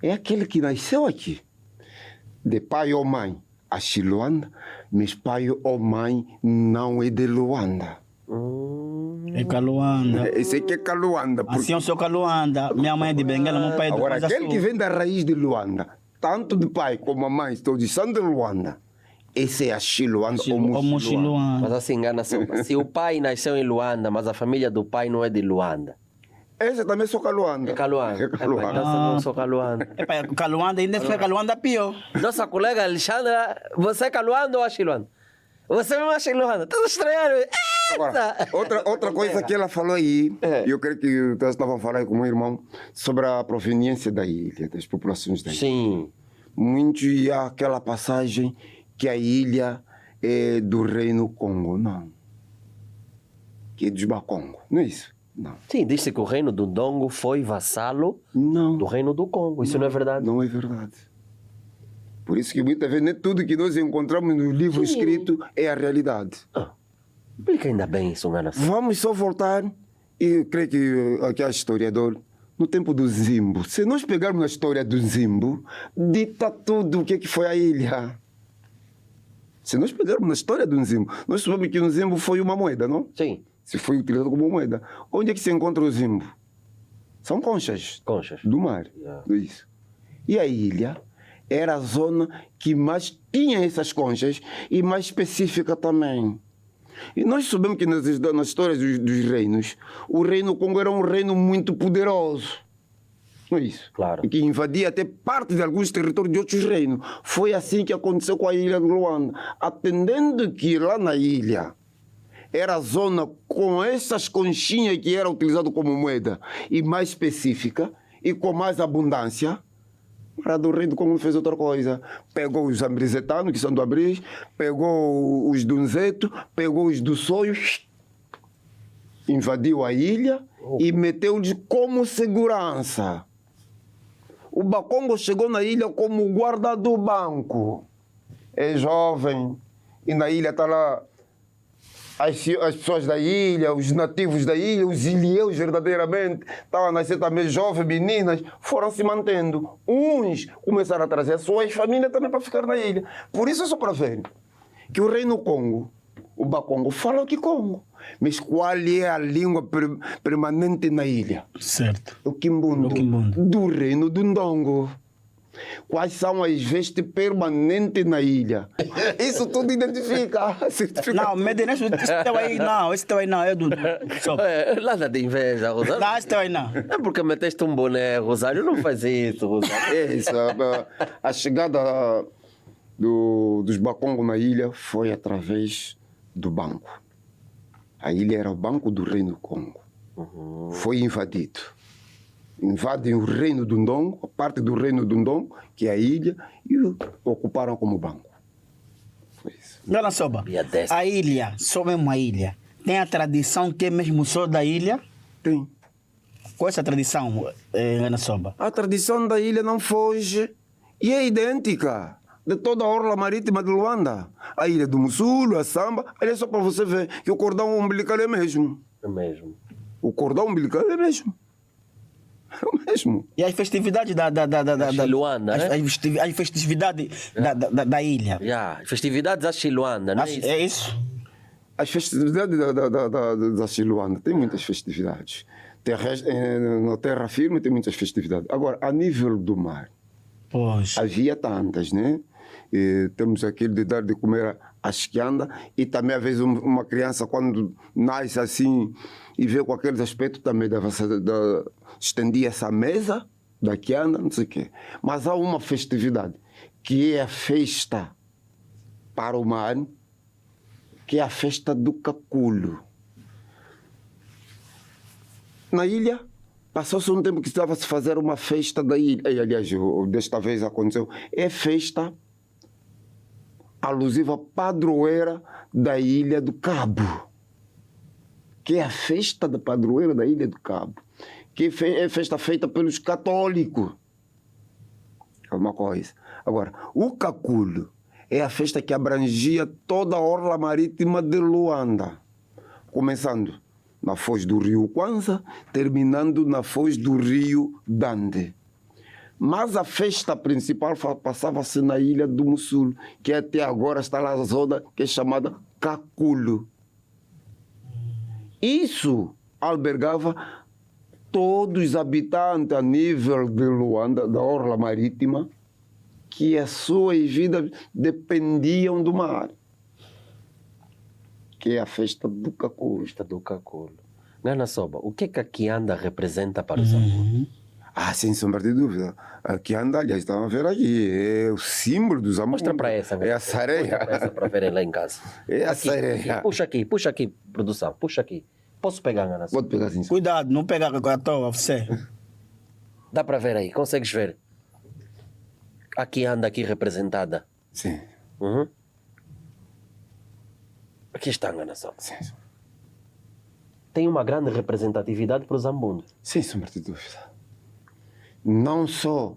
É aquele que nasceu aqui. De pai ou mãe, Achiluanda, mas pai ou mãe não é de Luanda. É Caluanda. Esse aqui é Caluanda. Assim eu sou Caluanda. Minha mãe é de Benguela, meu pai é de Agora, Coisa aquele Sul. que vem da raiz de Luanda, tanto de pai como a mãe, todos são de Luanda. Esse é Achiluanda ou Ou Muxiluanda. Mochiluanda. Mas assim, engana-se. Se o pai nasceu em Luanda, mas a família do pai não é de Luanda. Esse também sou Caluanda. É Caluanda. É Caluanda. Então, eu sou Caluanda. Epa, Caluanda ainda foi Caluanda pior. Nossa colega Alexandra, você é Caluanda ou Achiluanda? Você mesmo é Achiluanda. Tudo estranho. Agora, outra coisa que ela falou aí, eu creio que vocês estavam falando com o meu irmão, sobre a proveniência da ilha, das populações da ilha. Sim. Muito e há aquela passagem que a ilha é do reino Congo, não. Que é dos Bakongo, não é isso? Não. Sim, diz-se que o reino do Dongo foi vassalo Não. do reino do Congo. Isso não é verdade? Não é verdade. Por isso que muitas vezes nem tudo que nós encontramos no livro escrito é a realidade. Explica ainda bem isso, engana-se. Vamos só voltar, e eu creio que aqui é historiador, no tempo do Zimbo. Se nós pegarmos a história do Zimbo, dita tudo o que foi a ilha. Se nós pegarmos a história do Zimbo, nós sabemos que o Zimbo foi uma moeda, não? Sim, Se foi utilizado como moeda. Onde é que se encontra o Zimbo? São conchas conchas. do mar. Yeah. Isso. E a ilha era a zona que mais tinha essas conchas e mais específica também. E nós sabemos que nas histórias dos reinos, o reino Congo era um reino muito poderoso. Não é isso? Claro. E que invadia até parte de alguns territórios de outros reinos. Foi assim que aconteceu com a ilha de Luanda. Atendendo que lá na ilha era a zona com essas conchinhas que era utilizado como moeda e mais específica e com mais abundância, o do rei do Congo fez outra coisa. Pegou os ambrizetanos, que são do Abris, pegou os do Nzeto, pegou os do Soio, invadiu a ilha e meteu-lhes como segurança. O Bakongo chegou na ilha como guarda do banco. É jovem. E na ilha está lá as pessoas da ilha, os nativos da ilha, os ilhéus verdadeiramente. Estavam a nascer também jovens, meninas, foram se mantendo. Uns começaram a trazer as suas famílias também para ficar na ilha. Por isso é só para ver que o reino Congo, o Bakongo, fala o que Congo. Mas qual é a língua permanente na ilha? Certo. O Kimbundo. Do reino do Ndongo. Quais são as vestes permanentes na ilha? Isso tudo identifica. Não, Medina, esse teu aí não, é do... Nada de inveja, Rosário. Não, esse teu aí não. É porque meteste um boné, Rosário. Não faz isso, Rosário. É isso. A chegada dos Bakongo na ilha foi através do banco. A ilha era o banco do reino Congo. Foi invadido. Invadem o reino do Ndongo, a parte do reino do Ndongo, que é a ilha, e o ocuparam como banco. Foi isso. Dona Soba, a ilha, só mesmo a ilha, tem a tradição que é mesmo só da ilha? Tem. Qual é essa tradição, Dona Soba? A tradição da ilha não foge e é idêntica de toda a orla marítima de Luanda. A ilha do Mussulo, a Samba, é só para você ver que o cordão umbilical é mesmo. É mesmo. O cordão umbilical é mesmo. É o mesmo. E as festividades da Luanda, né? As festividades da ilha. Yeah. Festividades da Chiluanda, não é isso? É isso? As festividades da Chiluanda, tem muitas festividades. Na terra firme tem muitas festividades. Agora, a nível do mar, Pois. havia tantas, né? E temos aquilo de dar de comer a esquianda e também, às vezes, uma criança, quando nasce assim e vê com aqueles aspectos, também estendia essa mesa da quianda, não sei o quê. Mas há uma festividade que é a festa para o mar, que é a festa do caculo. Na ilha, passou-se um tempo que estava a se fazer uma festa da ilha. E, aliás, desta vez aconteceu. É festa alusiva à padroeira da Ilha do Cabo. Que é a festa da padroeira da Ilha do Cabo. Que é festa feita pelos católicos. É uma coisa. Agora, o caculo é a festa que abrangia toda a orla marítima de Luanda. Começando na foz do rio Kwanza, terminando na foz do rio Dande. Mas a festa principal passava-se na ilha do Mussulo, que até agora está lá na zona que é chamada Caculo. Isso albergava todos os habitantes a nível de Luanda, da orla marítima, que as suas vidas dependiam do mar. Que é a festa do Caculo. Festa do Caculo. Nana Soba, o que a quianda representa para os Zambundo? Ah, sem sombra de dúvida. A quianda, aliás, estão a ver aqui, é o símbolo dos Zambundo. Mostra para essa. É a sereia. Mostra para essa para verem lá em casa. É a Aqui, sereia. puxa aqui, produção, puxa aqui. Posso pegar, Nana Soba? Pode pegar assim. Cuidado, não pega à toa, você. Dá para ver aí, consegues ver? A quianda aqui representada. Sim. Uhum. Aqui está, Nana Soba. Sim. Tem uma grande representatividade para o Zambundo. Sem sombra de dúvida. Não só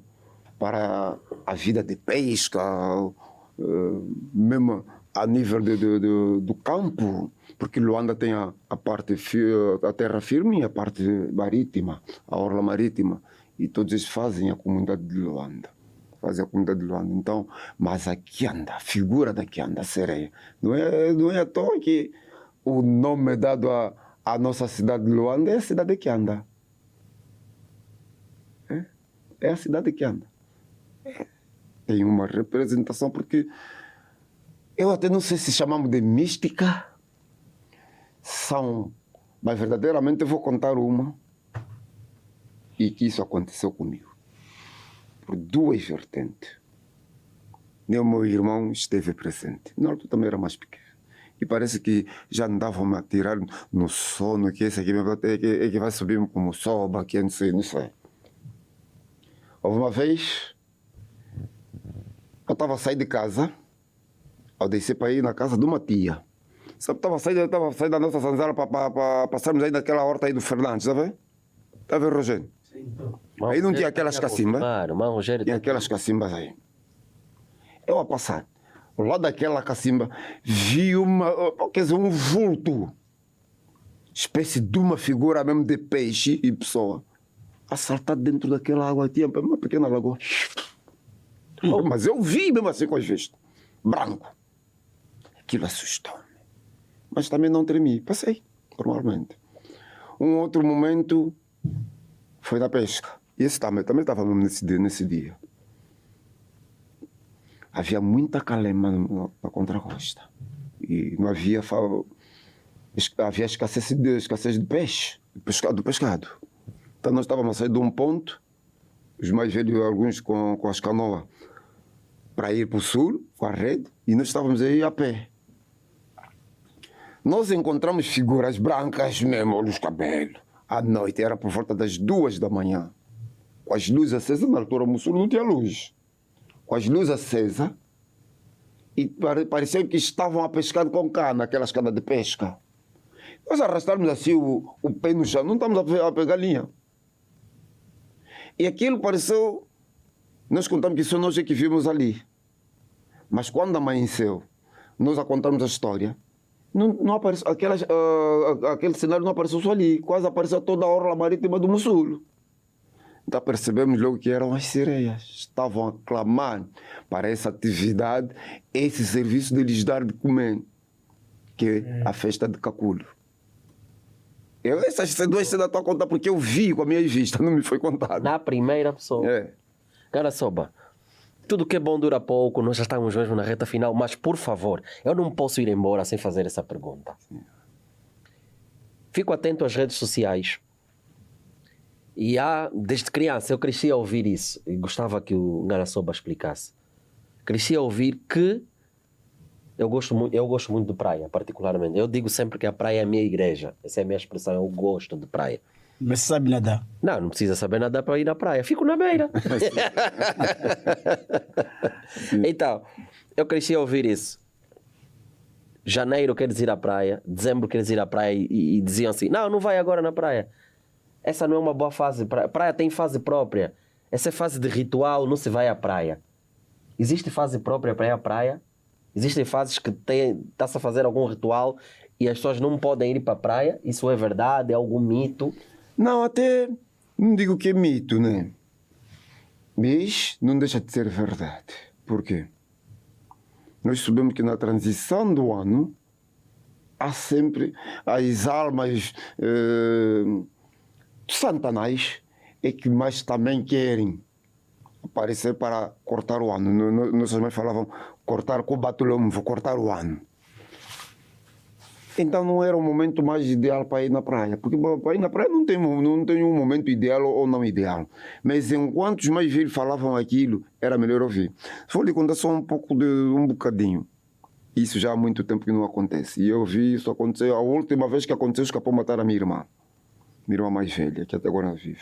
para a vida de pesca, mesmo a nível do campo, porque Luanda tem a parte a terra firme e a parte marítima, a orla marítima, e todos eles fazem a comunidade de Luanda. Fazem a comunidade de Luanda. Então, mas a quianda, a figura da quianda, a sereia, não é à toa que o nome dado à nossa cidade de Luanda é a cidade de Quianda. É a cidade de Quianda. tem uma representação, porque eu até não sei se chamamos de mística, mas verdadeiramente eu vou contar uma, e que isso aconteceu comigo, por duas vertentes. O meu irmão esteve presente, na altura também era mais pequeno, e parece que já andavam a tirar no sono, que esse aqui é que vai subir como soba, que não sei. Houve uma vez, eu estava a sair de casa, ao descer para ir na casa de uma tia. Estava a sair da nossa senzala para passarmos aí naquela horta aí do Fernandes, está a ver? Está a ver, Rogério? Sim, então. Aí não tinha aquelas cacimbas? Claro, mano, Rogério. Tinha aquelas cacimbas aí. Eu a passar, ao lado daquela cacimba, vi quer dizer, um vulto, espécie de uma figura mesmo de peixe e pessoa, a saltar dentro daquela água. Tinha uma pequena lagoa. Mas eu vi mesmo assim com as vistas, branco. Aquilo assustou-me. Mas também não tremi, passei, normalmente. Um outro momento foi da pesca. E esse também estava mesmo nesse dia. Havia muita calema na contracosta. E não havia... Havia escassez de peixe, do pescado. Então nós estávamos a sair de um ponto, os mais velhos, alguns com as canoas, para ir para o sul, com a rede, e nós estávamos aí a pé. Nós encontramos figuras brancas mesmo, olha os cabelos. À noite, era por volta das 2 da manhã. Com as luzes acesas, na altura o sul não tinha luz. Com as luzes acesas, e parecia que estavam a pescar com cana, aquelas canas de pesca. Nós arrastarmos assim o pé no chão, não estamos a pegar linha. E aquilo pareceu... Nós contamos que só nós é que vimos ali. Mas quando amanheceu, nós a contamos a história, não apareceu, aquele cenário não apareceu só ali, quase apareceu toda a orla marítima do Mussulo. Então percebemos logo que eram as sereias. Estavam a clamar para essa atividade, esse serviço de lhes dar de comer, que é a festa de Caculo. Essas duas cenas estou a contar porque eu vi com a minha vista, não me foi contado. Na primeira pessoa. É. Cara Soba, tudo que é bom dura pouco, nós já estamos mesmo na reta final, mas por favor, eu não posso ir embora sem fazer essa pergunta. Fico atento às redes sociais. E desde criança, eu cresci a ouvir isso. E gostava que o Ngana Soba explicasse. Cresci a ouvir que eu gosto muito de praia, particularmente. Eu digo sempre que a praia é a minha igreja. Essa é a minha expressão, eu gosto de praia. Mas você sabe nadar? Não precisa saber nadar para ir na praia. Fico na beira. Então, eu cresci a ouvir isso. Janeiro queres ir à praia, dezembro queres ir à praia e diziam assim, não vai agora na praia. Essa não é uma boa fase. Praia tem fase própria. Essa é fase de ritual, não se vai à praia. Existe fase própria para ir à praia? Existem fases que está-se a fazer algum ritual e as pessoas não podem ir para a praia? Isso é verdade? É algum mito? Não, até não digo que é mito, né? Mas não deixa de ser verdade. Por quê? Nós sabemos que na transição do ano há sempre as almas santanais é que mais também querem aparecer para cortar o ano. Nossas mães falavam cortar com o batulhão, vou cortar o ano. Então não era o momento mais ideal para ir na praia, porque para ir na praia não tem um momento ideal ou não ideal. Mas enquanto os mais velhos falavam aquilo, era melhor ouvir. Vou lhe contar só um bocadinho. Isso já há muito tempo que não acontece. E eu vi isso acontecer, a última vez que aconteceu, escapou matar a minha irmã mais velha, que até agora vive.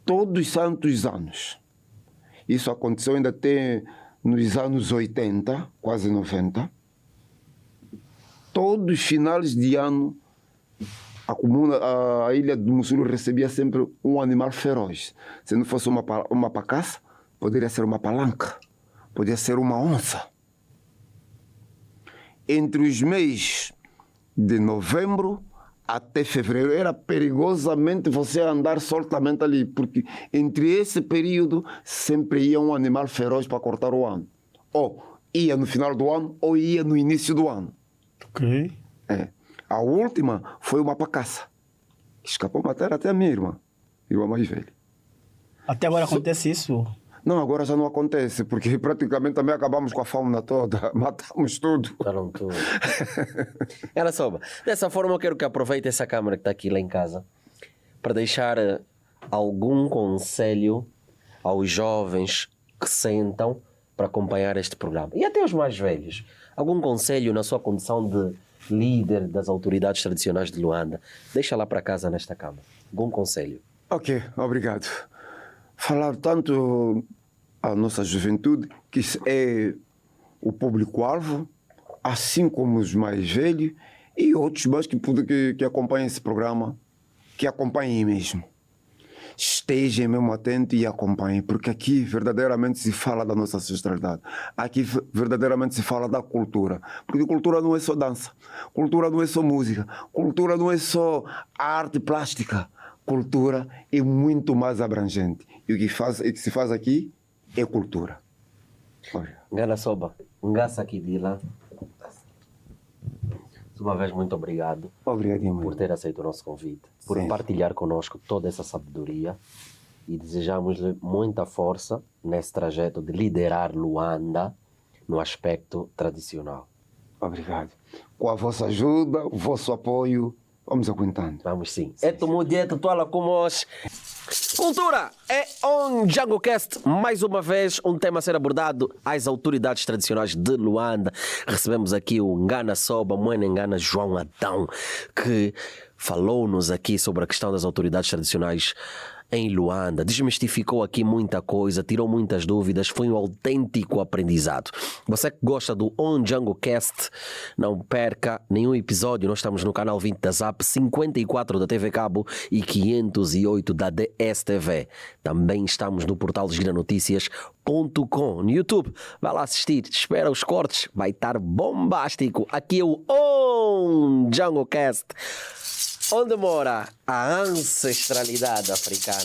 Todos os santos anos. Isso aconteceu ainda até nos anos 80, quase 90. Todos os finais de ano, a ilha do Mussulo recebia sempre um animal feroz. Se não fosse uma pacaça, poderia ser uma palanca, poderia ser uma onça. Entre os meses de novembro até fevereiro, era perigosamente você andar soltamente ali, porque entre esse período sempre ia um animal feroz para cortar o ano. Ou ia no final do ano, ou ia no início do ano. Ok. A última foi uma pacaça. Escapou matar até a minha irmã mais velha. Até agora acontece isso? Não, agora já não acontece, porque praticamente também acabamos com a fauna toda, matamos tudo. Falaram tudo. Olha só, dessa forma eu quero que aproveite essa câmera que está aqui lá em casa para deixar algum conselho aos jovens que sentam para acompanhar este programa. E até os mais velhos. Algum conselho na sua condição de líder das autoridades tradicionais de Luanda. Deixa lá para casa nesta câmara. Algum conselho. Ok, obrigado. Falar tanto à nossa juventude, que isso é o público-alvo, assim como os mais velhos e outros mais que acompanhem esse programa, que acompanhem mesmo. Estejam mesmo atentos e acompanhem, porque aqui verdadeiramente se fala da nossa ancestralidade. Aqui verdadeiramente se fala da cultura. Porque cultura não é só dança, cultura não é só música, cultura não é só arte plástica. Cultura é muito mais abrangente. E o que se faz aqui é cultura. Ngana Soba, ngaça aqui de lá. Uma vez, muito obrigado. Obrigado, por ter aceito o nosso convite, por Sim. partilhar conosco toda essa sabedoria e desejamos-lhe muita força nesse trajeto de liderar Luanda no aspecto tradicional. Obrigado. Com a vossa ajuda, o vosso apoio, vamos aguentando. Vamos sim. Eto Mudieto, Tuala Kumos. Cultura é on Django Cast. Mais uma vez, um tema a ser abordado às autoridades tradicionais de Luanda. Recebemos aqui o Ngana Soba, Mwene Ngana João Adão, que falou-nos aqui sobre a questão das autoridades tradicionais em Luanda, desmistificou aqui muita coisa, tirou muitas dúvidas, foi um autêntico aprendizado. Você que gosta do On Django Cast, não perca nenhum episódio. Nós estamos no canal 20 da Zap, 54 da TV Cabo e 508 da DSTV. Também estamos no portal giranoticias.com no YouTube. Vai lá assistir, espera os cortes, vai estar bombástico. Aqui é o On Django Cast, onde mora a ancestralidade africana.